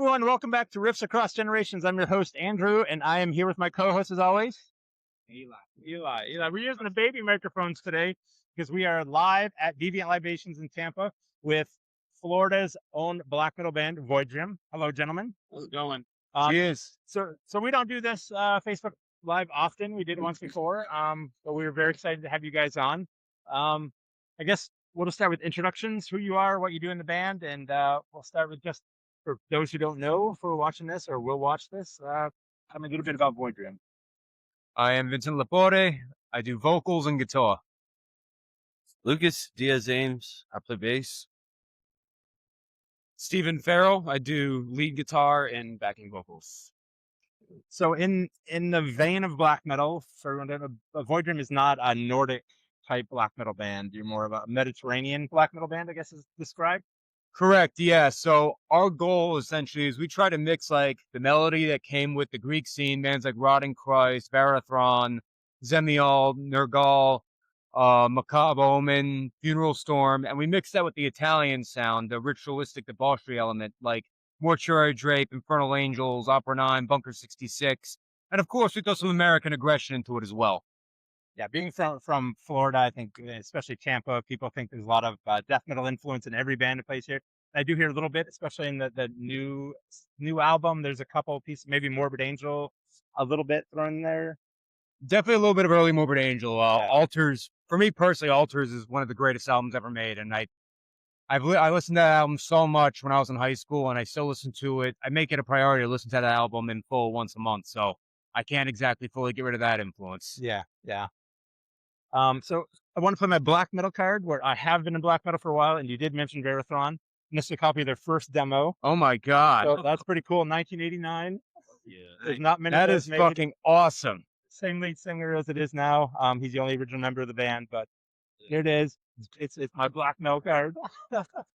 everyone. Welcome back to Riffs Across Generations. I'm your host, Andrew, and I am here with my co-host, as always, Eli. We're using the baby microphones today because we are live at Deviant Libations in Tampa with Florida's own black metal band, Voidrium. Hello, gentlemen. How's it going? Cheers. So we don't do this Facebook Live often. We did it once before, but we were very excited to have you guys on. I guess we'll just start with introductions, who you are, what you do in the band, and we'll start with just for those who don't know, who are watching this or will watch this, tell me a little bit about Voidrium. I am Vincent Lapore. I do vocals and guitar. Lucas Diaz-Ames. I play bass. Stephen Farrell. I do lead guitar and backing vocals. So in the vein of black metal, for everyone to know, Voidrium is not a Nordic type black metal band. You're more of a Mediterranean black metal band, I guess is described. Correct, yeah. So our goal essentially is we try to mix like the melody that came with the Greek scene, bands like Rotting Christ, Varathron, Zemial, Nergal, Macabre Omen, Funeral Storm, and we mix that with the Italian sound, the ritualistic debauchery element, like Mortuary Drape, Infernal Angels, Opera 9, Bunker 66, and of course we throw some American aggression into it as well. Yeah, being from Florida, I think, especially Tampa, people think there's a lot of death metal influence in every band that plays here. I do hear a little bit, especially in the new album. There's a couple pieces, maybe Morbid Angel, a little bit thrown in there. Definitely a little bit of early Morbid Angel. Altars, for me personally, Altars is one of the greatest albums ever made, and I listened to that album so much when I was in high school, and I still listen to it. I make it a priority to listen to that album in full once a month, so I can't exactly fully get rid of that influence. Yeah. So I want to play my black metal card, where I have been in black metal for a while, and you did mention Varathron. And this is a copy of their first demo. Oh my god, so that's pretty cool. 1989. Yeah, there's not many. That is fucking awesome. Same lead singer as it is now. He's the only original member of the band, but here it is. It's my black metal card.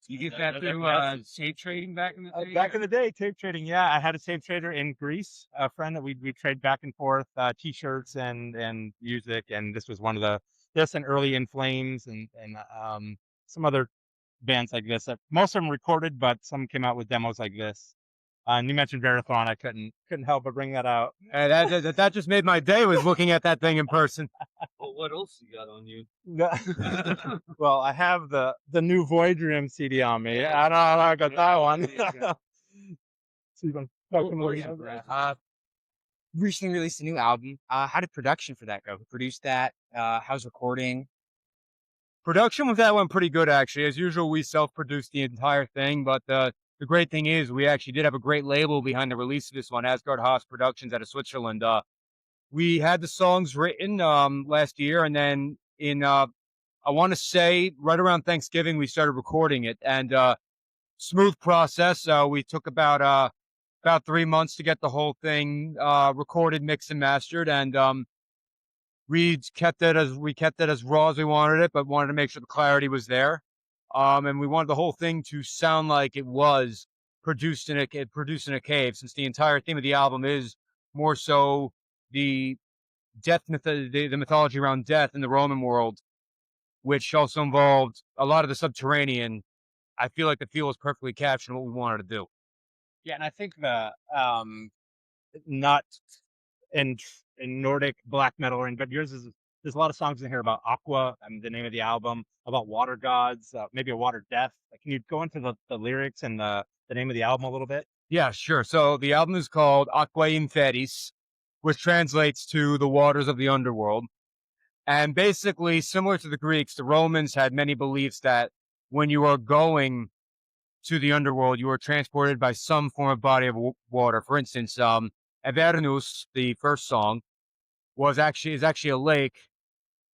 You get that through tape trading back in the day? Back in the day, tape trading. Yeah, I had a tape trader in Greece, a friend that we trade back and forth, T-shirts and music. And this was one of this and early In Flames and some other bands like this. Most of them recorded, but some came out with demos like this. And you mentioned Varathron. I couldn't help but bring that out. That just made my day, was looking at that thing in person. Well, what else you got on you? Well, I have the new Voidrium CD on me. I don't know, I got that one. So you can recently released a new album. How did production for that go? Who produced that? How's recording? Production with that went pretty good, actually. As usual, we self-produced the entire thing, but the great thing is we actually did have a great label behind the release of this one, Asgard Haas Productions out of Switzerland. We had the songs written last year, and then in I want to say right around Thanksgiving we started recording it, and smooth process. We took about 3 months to get the whole thing recorded, mixed, and mastered, and we kept it as raw as we wanted it, but wanted to make sure the clarity was there. And we wanted the whole thing to sound like it was produced in a cave, since the entire theme of the album is more so the the mythology around death in the Roman world, which also involved a lot of the subterranean. I feel like the feel was perfectly captured what we wanted to do. Yeah, and I think the not in Nordic black metal, but yours is. There's a lot of songs in here about Aqua, the name of the album, about water gods, maybe a water death. Can you go into the lyrics and the name of the album a little bit? Yeah, sure. So the album is called Aquae Inferis, which translates to the waters of the underworld. And basically, similar to the Greeks, the Romans had many beliefs that when you are going to the underworld, you are transported by some form of body of water. For instance, Avernus, the first song, is actually a lake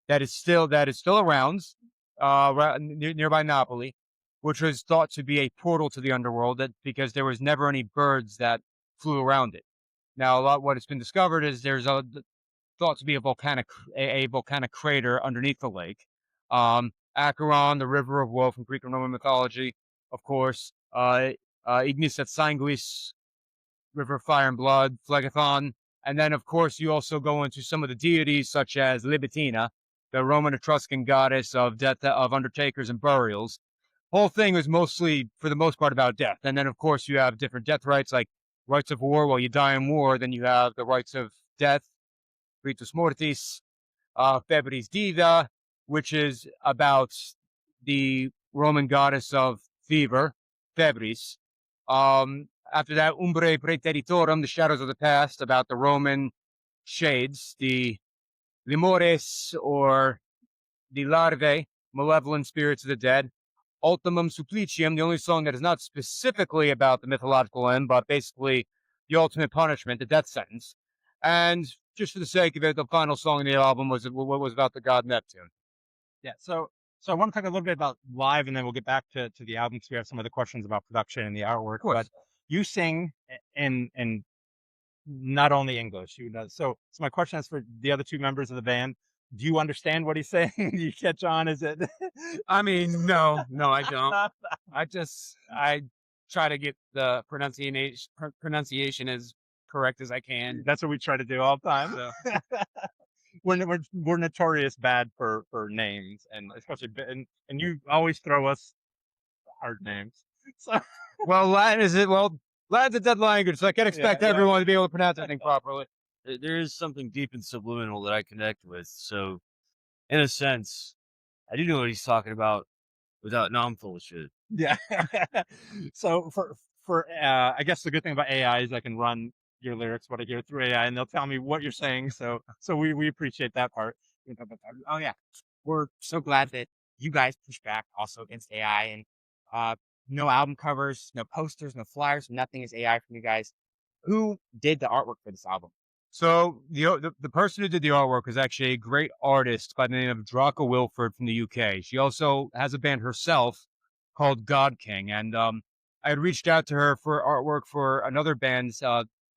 that is still around nearby Napoli, which was thought to be a portal to the underworld, because there was never any birds that flew around it. Now, what has been discovered is there's thought to be a volcanic crater underneath the lake. Acheron, the river of woe from Greek and Roman mythology, of course. Ignis et Sanguis, river of fire and blood, Phlegathon. And then, of course, you also go into some of the deities, such as Libitina, the Roman Etruscan goddess of death, of undertakers and burials. whole thing was mostly, for the most part, about death. And then, of course, you have different death rites, like rites of war. Well, you die in war. Then you have the rites of death, ritus mortis, febris diva, which is about the Roman goddess of fever, febris. After that, umbrae praeteritorum, the shadows of the past, about the Roman shades, the limores, or the larvae, malevolent spirits of the dead. Ultimum supplicium, the only song that is not specifically about the mythological end, but basically the ultimate punishment, the death sentence. And just for the sake of it, the final song in the album was about the god Neptune. Yeah. So I want to talk a little bit about live, and then we'll get back to the album because we have some other questions about production and the artwork. But you sing in not only English. So my question is for the other two members of the band. Do you understand what he's saying? Do you catch on? Is it? I mean, no, I don't. I try to get the pronunciation as correct as I can. That's what we try to do all the time. So. We're notorious bad for names, and especially and you always throw us hard names. So well, Latin's a dead language, so I can't expect everyone to be able to pronounce anything properly. There is something deep and subliminal that I connect with. So, in a sense, I do know what he's talking about without. No, I'm full of shit. Yeah. So for I guess the good thing about AI is I can run your lyrics, what I hear through AI, and they'll tell me what you're saying. So we appreciate that part. Oh yeah, we're so glad that you guys push back also against AI, and no album covers, no posters, no flyers, nothing is AI from you guys. Who did the artwork for this album? So the person who did the artwork is actually a great artist by the name of Draka Wilford from the UK. She also has a band herself called God King, and I had reached out to her for artwork for another band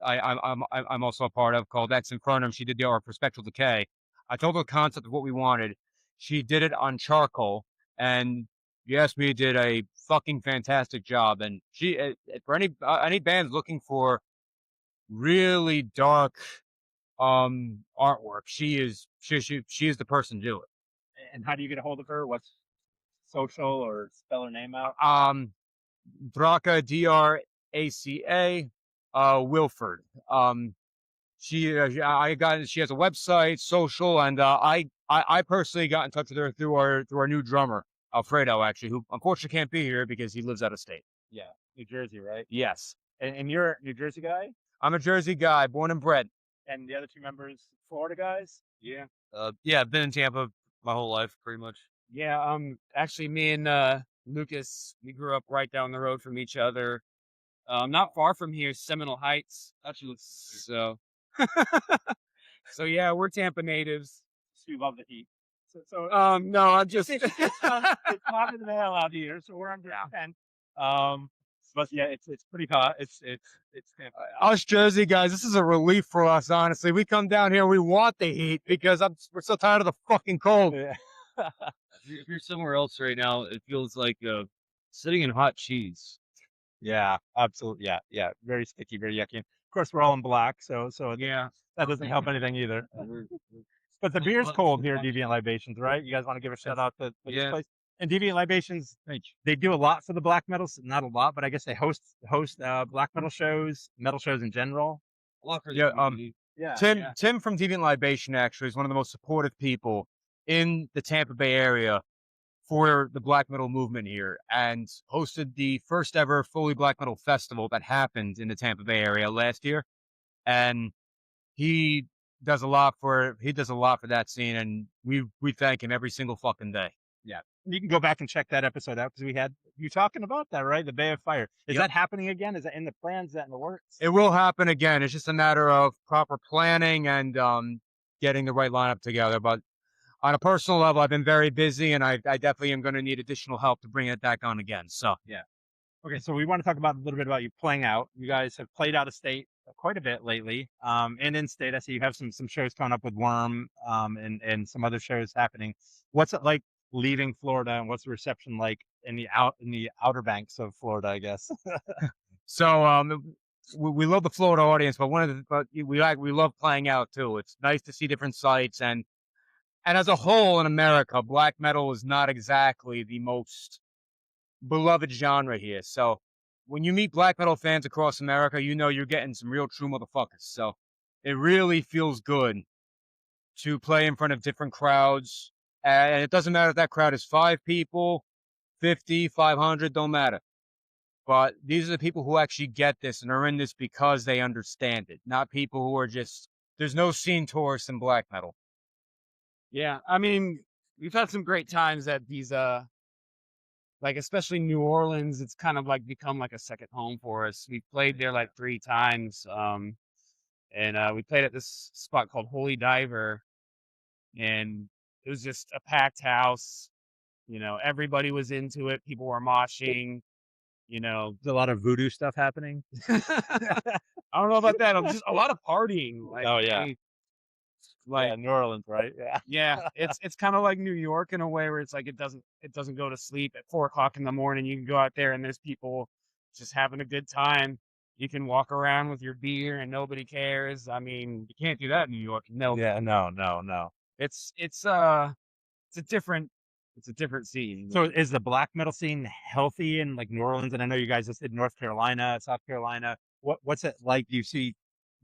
I'm also a part of called Ex Infernum. She did the art for Spectral Decay. I told her the concept of what we wanted. She did it on charcoal, and yes, we did a fucking fantastic job. And she, for any bands looking for really dark artwork, she is the person to do it. And how do you get a hold of her? What's social, or spell her name out? Draka, Draca, Wilford. She has a website, social, and I personally got in touch with her through our new drummer, Alfredo, actually, who unfortunately can't be here because he lives out of state. Yeah, New Jersey, right? Yes. And you're a New Jersey guy? I'm a Jersey guy, born and bred. And the other two members, Florida guys? Yeah. Yeah, I've been in Tampa my whole life, pretty much. Yeah, actually, me and Lucas, we grew up right down the road from each other. Not far from here, Seminole Heights. Actually, So, so yeah, we're Tampa natives. We love the heat. So no, I'm just. it's hot as the hell out here, so we're under 10. But yeah, it's pretty hot. It's Us Jersey guys, this is a relief for us, honestly. We come down here, we want the heat because we're so tired of the fucking cold. Yeah. if you're somewhere else right now, it feels like sitting in hot cheese. Yeah, absolutely. Yeah. Very sticky, very yucky. Of course, we're all in black, so Yeah. that doesn't help anything either. But the beer's cold here at Deviant Libations, right? You guys want to give a shout out to this place? And Deviant Libations, they do a lot for the black metal. Not a lot, but I guess they host black metal shows in general. Tim from Deviant Libation actually is one of the most supportive people in the Tampa Bay area for the black metal movement here, and hosted the first ever fully black metal festival that happened in the Tampa Bay area last year. And he does a lot for that scene, and we thank him every single fucking day. Yeah. You can go back and check that episode out because we had you talking about that, right? The Bay of Fire. Is that happening again? Is that in the plans? Is that in the works? It will happen again. It's just a matter of proper planning and getting the right lineup together. But on a personal level, I've been very busy, and I definitely am going to need additional help to bring it back on again. So yeah. Okay, so we want to talk about a little bit about you playing out. You guys have played out of state quite a bit lately, and in state. I see you have some shows coming up with Worm, and some other shows happening. What's it like leaving Florida, and what's the reception like in the Outer Banks of Florida, I guess? So we love the Florida audience, but we love playing out too. It's nice to see different sites, and as a whole in America, black metal is not exactly the most beloved genre here. So when you meet black metal fans across America, you know you're getting some real true motherfuckers. So it really feels good to play in front of different crowds. And it doesn't matter if that crowd is 5 people, 50, 500, don't matter. But these are the people who actually get this and are in this because they understand it, not people who are just, there's no scene tourists in black metal. Yeah, I mean, we've had some great times at these like especially New Orleans. It's kind of like become like a second home for us. We played there like 3 times. And we played at this spot called Holy Diver, and it was just a packed house. You know, everybody was into it. People were moshing. You know, There's a lot of voodoo stuff happening. I don't know about that. Just a lot of partying. Like, Oh, yeah. like Yeah, New Orleans, right? Yeah. yeah, it's kind of like New York in a way where it's like it doesn't go to sleep at 4 o'clock in the morning. You can go out there and there's people just having a good time. You can walk around with your beer and nobody cares. I mean, you can't do that in New York. No, Yeah, no. it's a different scene. So is the black metal scene healthy in like New Orleans? And I know you guys just did North Carolina, South Carolina. What's it like? Do you see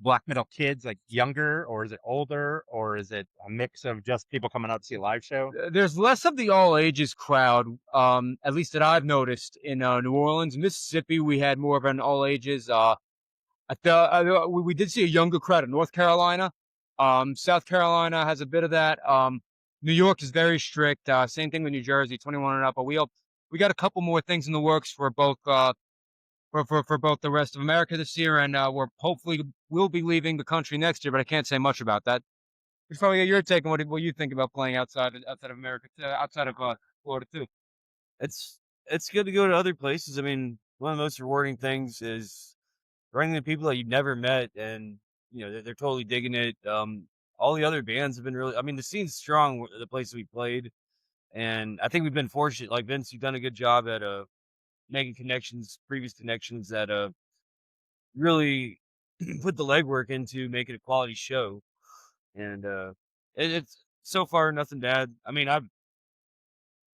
black metal kids like younger, or is it older, or is it a mix of just people coming out to see a live show? There's less of the all ages crowd, at least that I've noticed in New Orleans. Mississippi, we had more of an all ages. We did see a younger crowd in North Carolina. South Carolina has a bit of that. New York is very strict. Same thing with New Jersey, 21 and up. But we got a couple more things in the works for both for both the rest of America this year, and we're hopefully we'll be leaving the country next year. But I can't say much about that. Just probably get your take on what you think about playing outside of America, outside of Florida too. It's good to go to other places. I mean, one of the most rewarding things is running into people that you've never met, and you know they're totally digging it. All the other bands have been really. I mean, the scene's strong. The places we played, and I think we've been fortunate. Like Vince, you've done a good job at making connections, previous connections that really put the legwork into making a quality show, and it's so far nothing bad. I mean,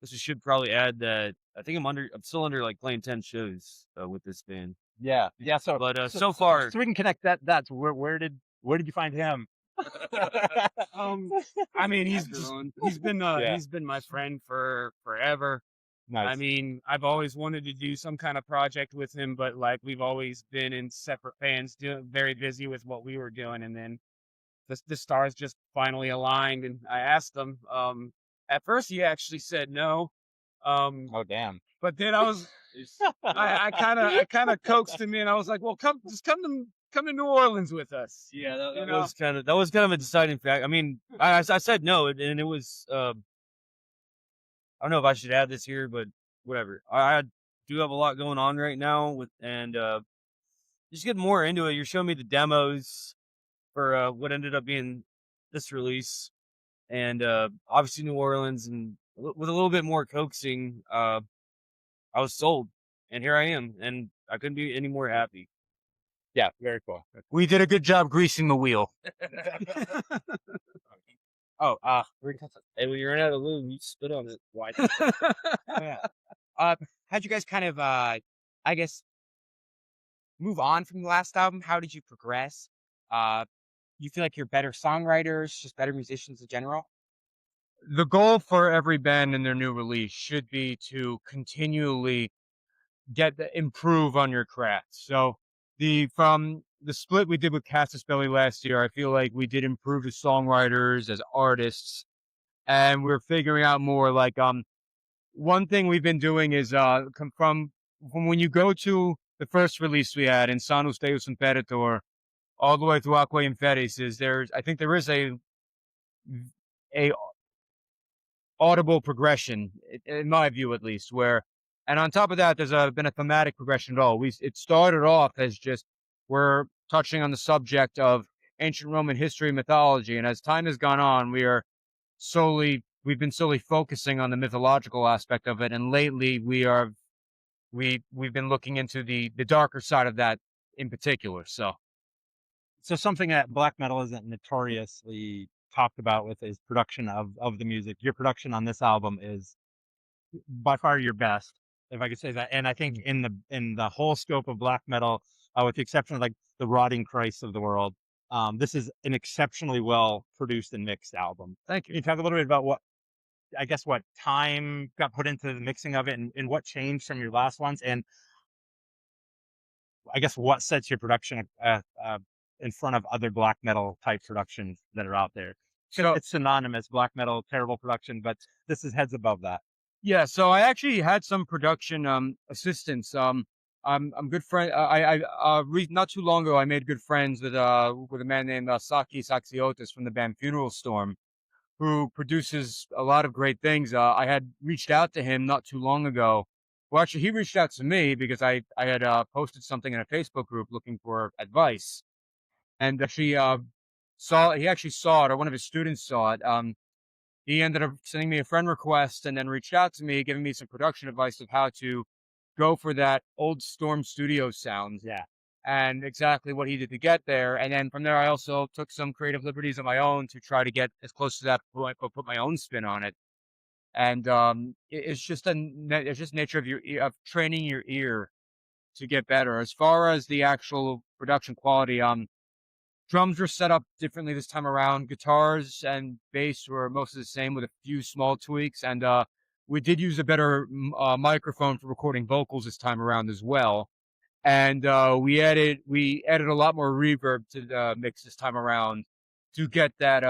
this should probably add that I think I'm still under like playing 10 shows with this band. Yeah. So But so far, so we can connect that. That's where did you find him? I mean, he's been Yeah. he's been my friend for forever. I Nice. mean, I've always wanted to do some kind of project with him, but like we've always been in separate bands, very busy with what we were doing, and then the stars just finally aligned. And I asked him. At first, he actually said no. Oh, damn. But then I kind of coaxed him in. I was like, well, come to New Orleans with us. yeah, that, You that know? was kind of a deciding fact. I mean, I said no, and it was I don't know if I should add this here, but whatever. I do have a lot going on right now and just getting more into it. You're showing me the demos for what ended up being this release, and obviously New Orleans, and with a little bit more coaxing, I was sold, and here I am, and I couldn't be any more happy. Yeah, very cool. We did a good job greasing the wheel. Oh, Hey, when you run out of lube, you spit on it. Why? yeah. How'd you guys kind of, I guess, move on from the last album? How did you progress? You feel like you're better songwriters, just better musicians in general? The goal for every band in their new release should be to continually improve on your craft. So from the split we did with Cassis Belly last year, I feel like we did improve as songwriters, as artists, and we're figuring out more. Like one thing we've been doing is from when you go to the first release we had in Sanus Deus Imperator, all the way through Aqua Inferis, I think there is a audible progression, in my view at least, and on top of that, there's been a thematic progression at all. It started off as just we're touching on the subject of ancient Roman history and mythology, and as time has gone on, we've been slowly focusing on the mythological aspect of it, and lately we've been looking into the darker side of that in particular. So something that black metal isn't notoriously talked about with is production of the music. Your production on this album is by far your best. if I could say that. And I think in the whole scope of black metal, with the exception of like the Rotting Christ of the world, this is an exceptionally well produced and mixed album. Thank Can you. you talk a little bit about what time got put into the mixing of it, and what changed from your last ones, and I guess what sets your production in front of other black metal type productions that are out there? 'Cause So it's synonymous, black metal, terrible production, but this is heads above that. yeah, so I actually had some production assistants. I'm good friend. Not too long ago, I made good friends with a man named Saki Saxiotis from the band Funeral Storm, who produces a lot of great things. I had reached out to him not too long ago. Well, actually, he reached out to me because I had posted something in a Facebook group looking for advice, and actually he actually saw it, or one of his students saw it. He ended up sending me a friend request and then reached out to me, giving me some production advice of how to go for that old Storm Studio sound Yeah. and exactly what he did to get there. And then from there, I also took some creative liberties of my own to try to get as close to that point, but put my own spin on it. And it's just it's just nature of of training your ear to get better. As far as the actual production quality, drums were set up differently this time around. Guitars and bass were mostly the same with a few small tweaks. And we did use a better microphone for recording vocals this time around as well. And we added a lot more reverb to the mix this time around to get that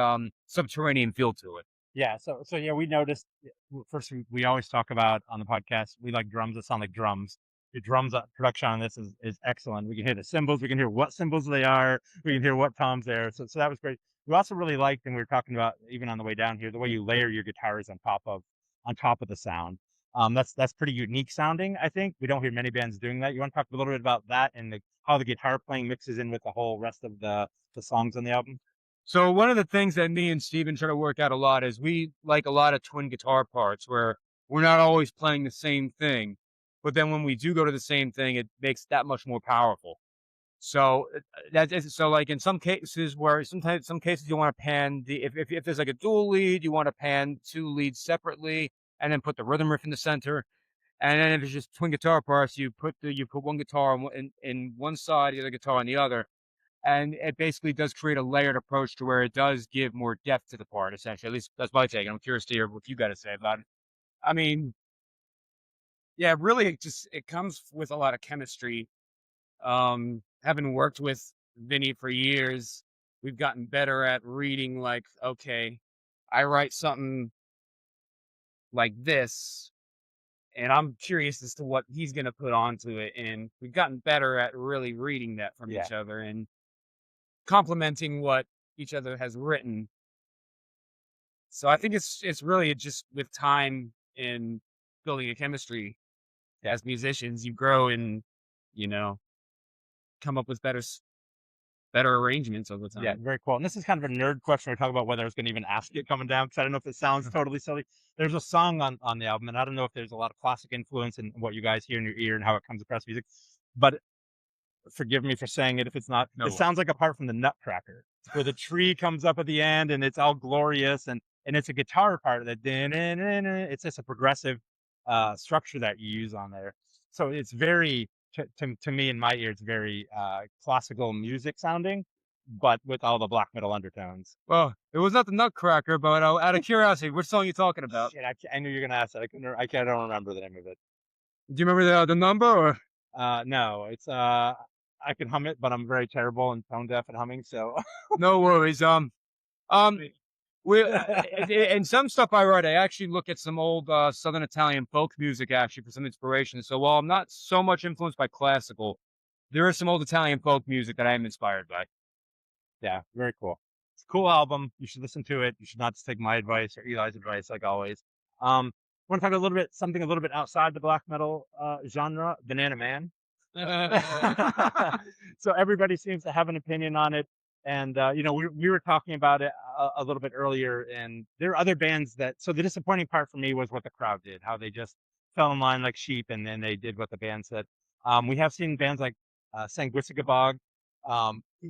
subterranean feel to it. Yeah, so yeah, we noticed. First, we always talk about on the podcast. We like drums that sound like drums. The drums production on this is excellent. We can hear the cymbals. We can hear what cymbals they are. We can hear what toms there. So that was great. We also really liked, and we were talking about even on the way down here, the way you layer your guitars on top of the sound. That's pretty unique sounding. I think we don't hear many bands doing that. You want to talk a little bit about that and how the guitar playing mixes in with the whole rest of the songs on the album? So one of the things that me and Steven try to work out a lot is we like a lot of twin guitar parts where we're not always playing the same thing, but then when we do go to the same thing, it makes that much more powerful. So that is so like in some cases where sometimes some cases you want to pan if there's like a dual lead, you want to pan two leads separately and then put the rhythm riff in the center. And then if it's just twin guitar parts, you put one guitar in one side, the other guitar on the other, and it basically does create a layered approach to where it does give more depth to the part. Essentially, at least that's my take. I'm curious to hear what you got to say about it. I mean, yeah, really, it comes with a lot of chemistry. Having worked with Vinny for years, we've gotten better at reading. Like, okay, I write something like this, and I'm curious as to what he's gonna put onto it. And we've gotten better at really reading that from Yeah. each other and complimenting what each other has written. So I think it's really just with time and building a chemistry as musicians, you grow and you know come up with better arrangements over Yeah, time. very cool. And this is kind of a nerd question. We're talking about whether I was going to even ask it coming down because I don't know if it sounds totally silly. There's a song on the album, and I don't know if there's a lot of classic influence in what you guys hear in your ear and how it comes across music. But forgive me for saying it if it's not. No It worries. sounds like a part from the Nutcracker, where the tree comes up at the end and it's all glorious, and it's a guitar part that it's just a progressive structure that you use on there. So it's very to me in my ear, it's very classical music sounding, but with all the black metal undertones. Well, it was not the Nutcracker, but out of curiosity, which song are you talking about? Shit, I knew you were gonna ask that. I don't remember the name of it. Do you remember the number? Or No, it's I can hum it, but I'm very terrible and tone deaf at humming. So no worries. Um, we in some stuff I write, I actually look at some old Southern Italian folk music actually for some inspiration. So while I'm not so much influenced by classical, there is some old Italian folk music that I am inspired by. yeah, very cool. It's a cool album. You should listen to it. You should not just take my advice or Eli's advice, like always. Want to talk something a little bit outside the black metal genre, Banana Man. So everybody seems to have an opinion on it, and we were talking about it a little bit earlier, and there are other bands that. So the disappointing part for me was what the crowd did, how they just fell in line like sheep, and then they did what the band said. We have seen bands like Sanguisugabog.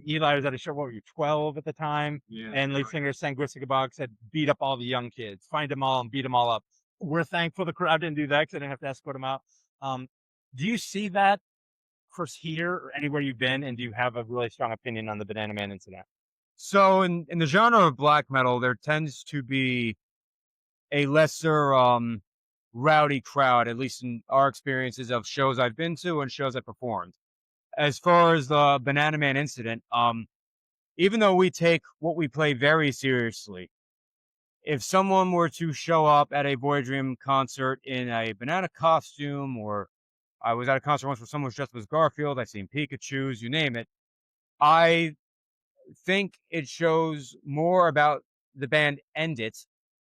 Eli was at a show. What were you, 12 at the time? Yeah. And lead singer Sanguisugabog said, "Beat up all the young kids, find them all and beat them all up." We're thankful the crowd didn't do that because I didn't have to escort them out. Do you see that, Chris, here or anywhere you've been? And do you have a really strong opinion on the Banana Man incident? So in the genre of black metal, there tends to be a lesser rowdy crowd, at least in our experiences of shows I've been to and shows I performed. As far as the Banana Man incident, even though we take what we play very seriously, if someone were to show up at a Voidrium concert in a banana costume, or I was at a concert once where someone was dressed as Garfield, I've seen Pikachu's, you name it, I think it shows more about the band End It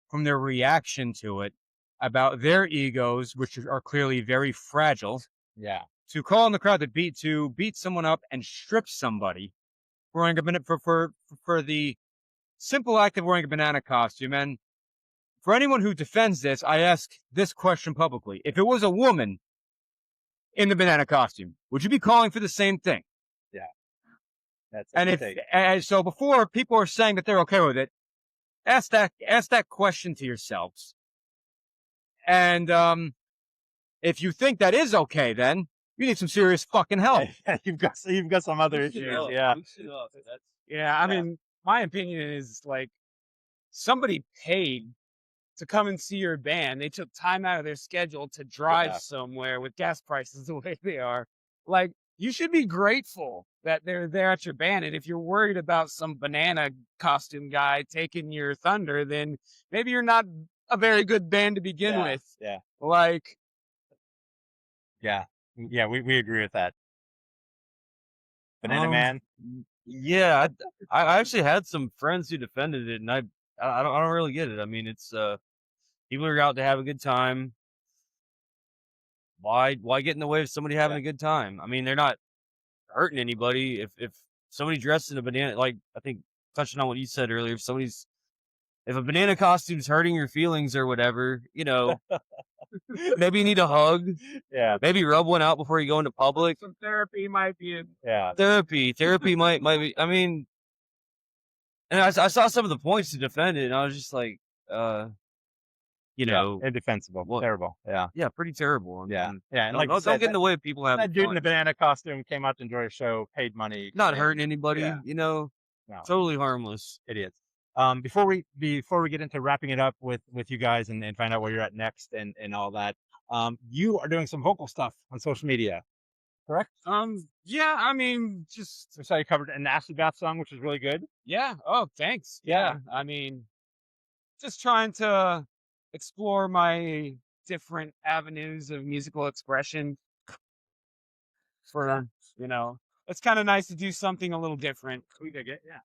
from their reaction to it, about their egos, which are clearly very fragile, Yeah. to call on the crowd to beat someone up and strip somebody for wearing a for the simple act of wearing a banana costume. And for anyone who defends this, I ask this question publicly: if it was a woman in the banana costume, would you be calling for the same thing? That's And a if mistake. and so before people are saying that they're okay with it, ask that question to yourselves. And if you think that is okay, then you need some serious fucking help. you've got some other issues. Yeah. Yeah, I mean, my opinion is like somebody paid to come and see your band. They took time out of their schedule to drive Yeah. somewhere with gas prices the way they are. Like, you should be grateful that they're there at your band. And if you're worried about some banana costume guy taking your thunder, then maybe you're not a very good band to begin Yeah, with. yeah. Like, Yeah. Yeah, we agree with that. Banana Man. Yeah, I actually had some friends who defended it, and I don't really get it. I mean, it's people are out to have a good time. Why get in the way of somebody having a good time? I mean, they're not hurting anybody. If somebody dressed in a banana, like I think touching on what you said earlier, if a banana costume's hurting your feelings or whatever, maybe you need a hug. Yeah. Maybe rub one out before you go into public. some therapy might be Yeah. Therapy might be. I mean, and I saw some of the points to defend it, and I was just like, Indefensible. Well, Terrible. Yeah. yeah, pretty terrible. I Yeah. mean, Yeah. And don't, like you don't said, get in the way of people having that dude in fun. the banana costume came out to enjoy a show, paid money. Not and- hurting anybody, Yeah. No, totally harmless. Idiots. Before we get into wrapping it up with you guys and find out where you're at next and all that, you are doing some vocal stuff on social media, correct? yeah, I mean, just I saw you covered a Nasty Bath song, which is really good. yeah. Oh, thanks. Yeah. I mean, just trying to explore my different avenues of musical expression for, it's kind of nice to do something a little different. We dig it. Yeah.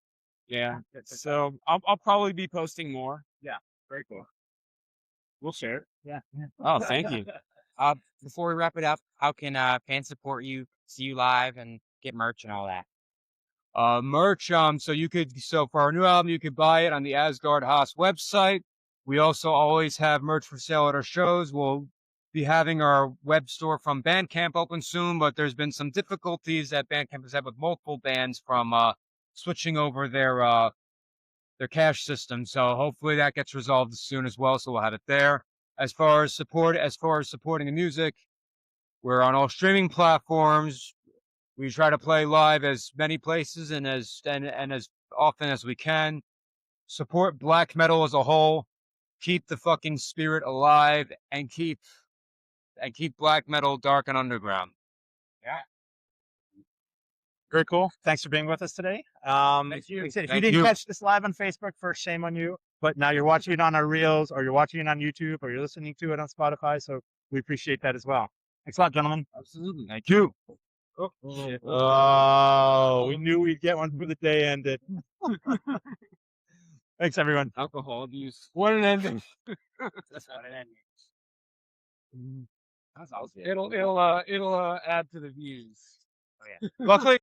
Yeah. So I'll probably be posting more. Very cool. We'll share it. Yeah. Oh, thank you. Before we wrap it up, how can fans support you, see you live, and get merch and all that? Merch. So for our new album, you could buy it on the Asgard Haas website. We also always have merch for sale at our shows. We'll be having our web store from Bandcamp open soon, but there's been some difficulties that Bandcamp has had with multiple bands from switching over their cache system. So hopefully that gets resolved soon as well. So we'll have it there. As far as supporting the music, we're on all streaming platforms. We try to play live as many places and as often as we can. Support black metal as a whole. Keep the fucking spirit alive and keep black metal dark and underground. Very cool. Thanks for being with us today. Thank you. Like I said, if you Thank didn't you. catch this live on Facebook, first shame on you. But now you're watching it on our reels, or you're watching it on YouTube, or you're listening to it on Spotify. So we appreciate that as well. Thanks a lot, gentlemen. Absolutely. Thank you. Oh, we knew we'd get one before the day ended. Thanks, everyone. Alcohol abuse. What an ending. That's what it ending. It'll add to the views. Luckily,